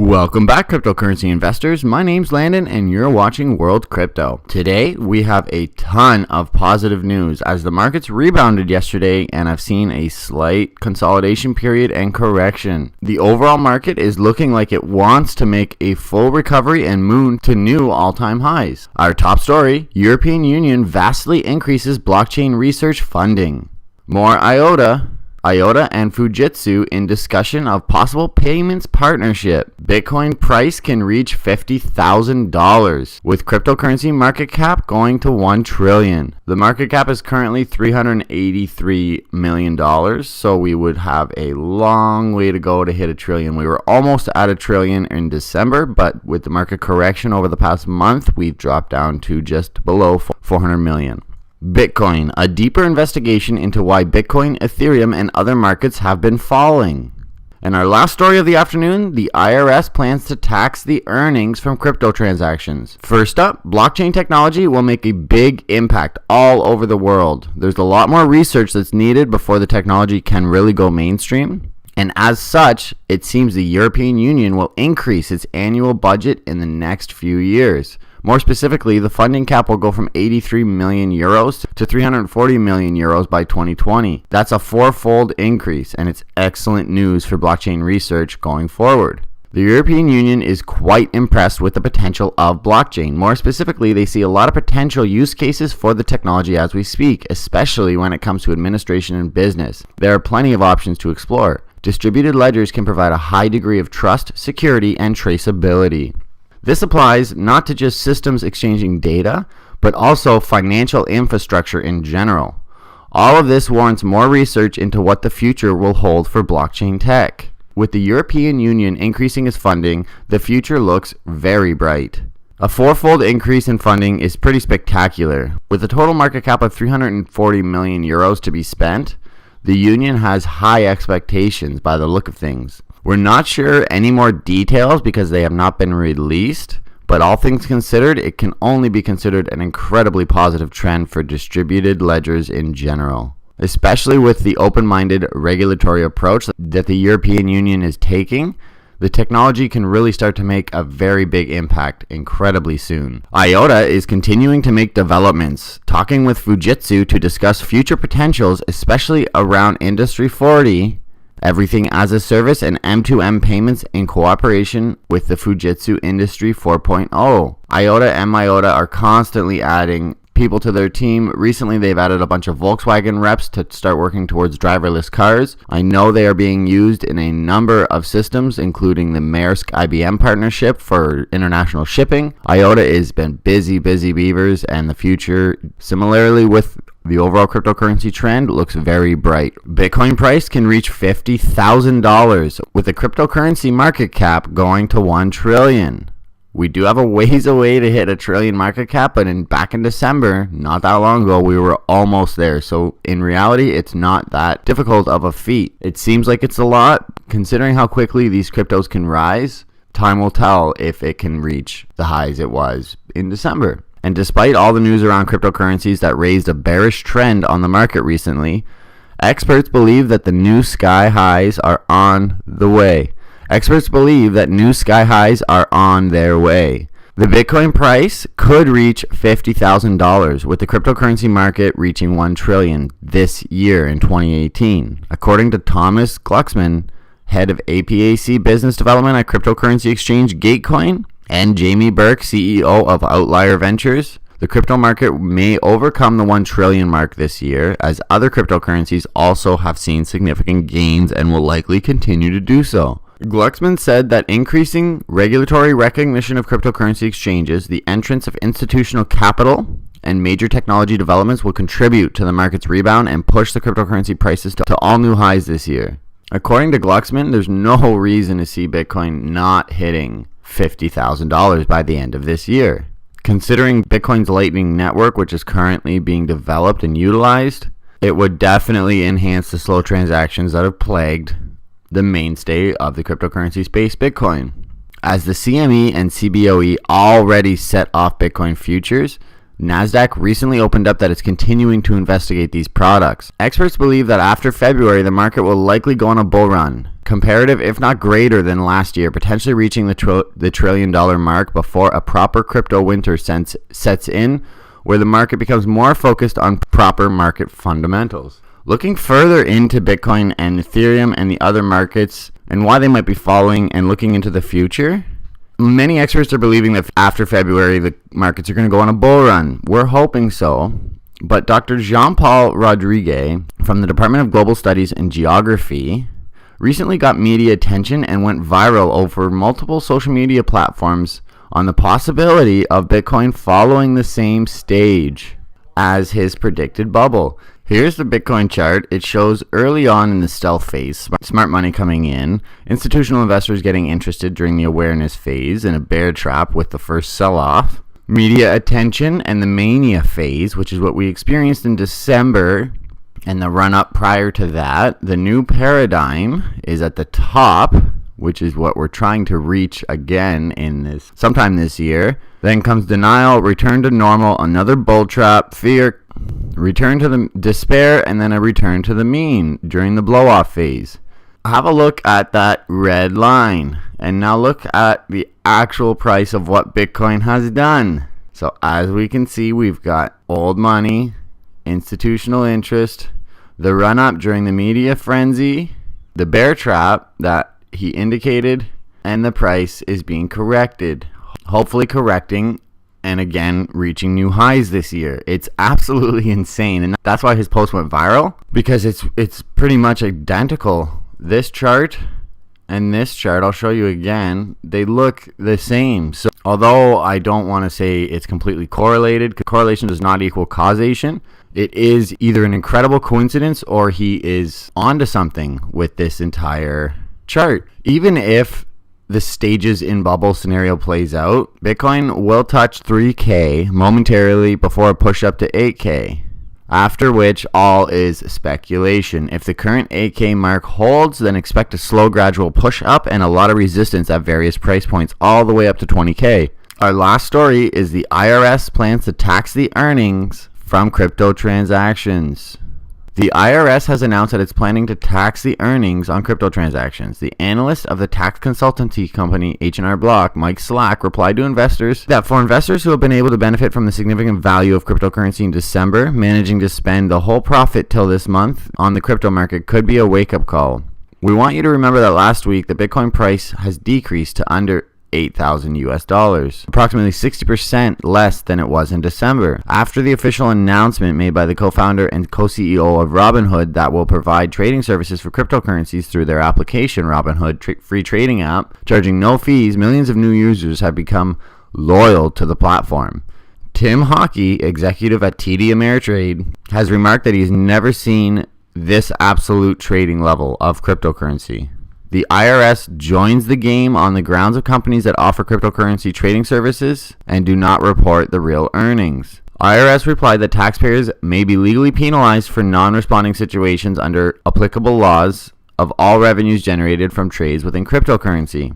Welcome back, cryptocurrency investors. My name's Landon and you're watching World Crypto. Today we have a ton of positive news as the markets rebounded yesterday and I've seen a slight consolidation period and correction. The overall market is looking like it wants to make a full recovery and move to new all-time highs. Our top story, European Union vastly increases blockchain research funding. More IOTA and Fujitsu in discussion of possible payments partnership. Bitcoin price can reach $50,000 with cryptocurrency market cap going to $1 trillion. The market cap is currently $383 million, so we would have a long way to go to hit $1 trillion. We were almost at $1 trillion in December, but with the market correction over the past month, we've dropped down to just below 400 million. Bitcoin, a deeper investigation into why Bitcoin, Ethereum, and other markets have been falling. And our last story of the afternoon, the IRS plans to tax the earnings from crypto transactions. First up, blockchain technology will make a big impact all over the world. There's a lot more research that's needed before the technology can really go mainstream. And as such, it seems the European Union will increase its annual budget in the next few years. More specifically, the funding cap will go from 83 million euros to 340 million euros by 2020. That's a fourfold increase, and it's excellent news for blockchain research going forward. The European Union is quite impressed with the potential of blockchain. More specifically, they see a lot of potential use cases for the technology as we speak, especially when it comes to administration and business. There are plenty of options to explore. Distributed ledgers can provide a high degree of trust, security, and traceability. This applies not to just systems exchanging data, but also financial infrastructure in general. All of this warrants more research into what the future will hold for blockchain tech. With the European Union increasing its funding, the future looks very bright. A fourfold increase in funding is pretty spectacular. With a total market cap of 340 million euros to be spent, the Union has high expectations by the look of things. We're not sure any more details because they have not been released, but all things considered, it can only be considered an incredibly positive trend for distributed ledgers in general, especially with the open-minded regulatory approach that the European Union is taking. The technology can really start to make a very big impact incredibly soon. IOTA is continuing to make developments, talking with Fujitsu to discuss future potentials, especially around Industry 40, everything as a service, and M2M payments in cooperation with the Fujitsu Industry 4.0. IOTA and MIOTA are constantly adding people to their team. Recently, they've added a bunch of Volkswagen reps to start working towards driverless cars. I know they are being used in a number of systems, including the Maersk IBM partnership for international shipping. IOTA has been busy beavers, and the future, similarly with the overall cryptocurrency trend, looks very bright. Bitcoin price can reach $50,000 with the cryptocurrency market cap going to $1 trillion. We do have a ways away to hit $1 trillion market cap, but back in December, not that long ago, we were almost there. So in reality, it's not that difficult of a feat. It seems like it's a lot, considering how quickly these cryptos can rise. Time will tell if it can reach the highs it was in December. And despite all the news around cryptocurrencies that raised a bearish trend on the market recently, experts believe that the new sky highs are on the way. Experts believe that new sky highs are on their way. The Bitcoin price could reach $50,000 with the cryptocurrency market reaching $1 trillion this year in 2018. According to Thomas Glucksman, head of APAC business development at cryptocurrency exchange Gatecoin, and Jamie Burke, CEO of Outlier Ventures, the crypto market may overcome the $1 trillion mark this year, as other cryptocurrencies also have seen significant gains and will likely continue to do so. Glucksman said that increasing regulatory recognition of cryptocurrency exchanges, the entrance of institutional capital, and major technology developments will contribute to the market's rebound and push the cryptocurrency prices to all new highs this year. According to Glucksman, there's no reason to see Bitcoin not hitting $50,000 by the end of this year. Considering Bitcoin's Lightning Network, which is currently being developed and utilized, it would definitely enhance the slow transactions that have plagued the mainstay of the cryptocurrency space, Bitcoin. As the CME and CBOE already set off Bitcoin futures, Nasdaq recently opened up that it's continuing to investigate these products. Experts believe that after February, the market will likely go on a bull run. comparative, if not greater than last year, potentially reaching the $1 trillion mark before a proper crypto winter sets in, where the market becomes more focused on proper market fundamentals. Looking further into Bitcoin and Ethereum and the other markets and why they might be following and looking into the future, many experts are believing that after February, the markets are going to go on a bull run. We're hoping so. But Dr. Jean-Paul Rodriguez from the Department of Global Studies and Geography recently got media attention and went viral over multiple social media platforms on the possibility of Bitcoin following the same stage as his predicted bubble. Here's the Bitcoin chart. It shows early on in the stealth phase, smart money coming in, institutional investors getting interested during the awareness phase in a bear trap with the first sell-off, media attention, and the mania phase, which is what we experienced in December and the run-up prior to that. The new paradigm is at the top, which is what we're trying to reach again in sometime this year. Then comes denial, return to normal, another bull trap, fear, return to the despair, and then a return to the mean during the blow-off phase. Have a look at that red line, and now look at the actual price of what Bitcoin has done. So as we can see, we've got old money, institutional interest, the run-up during the media frenzy, the bear trap that he indicated, and the price is being corrected, hopefully correcting and again reaching new highs this year. It's absolutely insane, and that's why his post went viral, because it's pretty much identical. This chart and this chart, I'll show you again, they look the same. So although I don't want to say it's completely correlated, correlation does not equal causation. It is either an incredible coincidence or he is onto something with this entire chart. Even if the stages in bubble scenario plays out, Bitcoin will touch 3K momentarily before a push up to 8K, after which all is speculation. If the current 8K mark holds, then expect a slow gradual push up and a lot of resistance at various price points all the way up to 20K. Our last story is the IRS plans to tax the earnings from crypto transactions. The IRS has announced that it's planning to tax the earnings on crypto transactions. The analyst of the tax consultancy company H&R Block, Mike Slack, replied to investors that for investors who have been able to benefit from the significant value of cryptocurrency in December, managing to spend the whole profit till this month on the crypto market could be a wake-up call. We want you to remember that last week the Bitcoin price has decreased to under $8,000, approximately 60% less than it was in December. After the official announcement made by the co-founder and co-CEO of Robinhood that will provide trading services for cryptocurrencies through their application, Robinhood free trading app, charging no fees, millions of new users have become loyal to the platform. Tim Hockey, executive at TD Ameritrade, has remarked that he's never seen this absolute trading level of cryptocurrency. The IRS joins the game on the grounds of companies that offer cryptocurrency trading services and do not report the real earnings. IRS replied that taxpayers may be legally penalized for non-responding situations under applicable laws of all revenues generated from trades within cryptocurrency.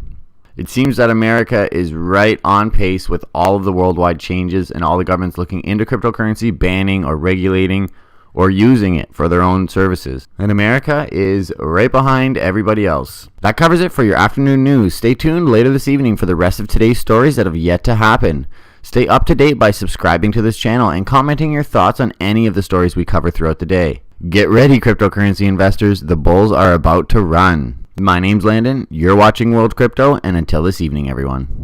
It seems that America is right on pace with all of the worldwide changes and all the governments looking into cryptocurrency, banning or regulating or using it for their own services. And America is right behind everybody else. That covers it for your afternoon news. Stay tuned later this evening for the rest of today's stories that have yet to happen. Stay up to date by subscribing to this channel and commenting your thoughts on any of the stories we cover throughout the day. Get ready, cryptocurrency investors. The bulls are about to run. My name's Landon. You're watching World Crypto, and until this evening, everyone.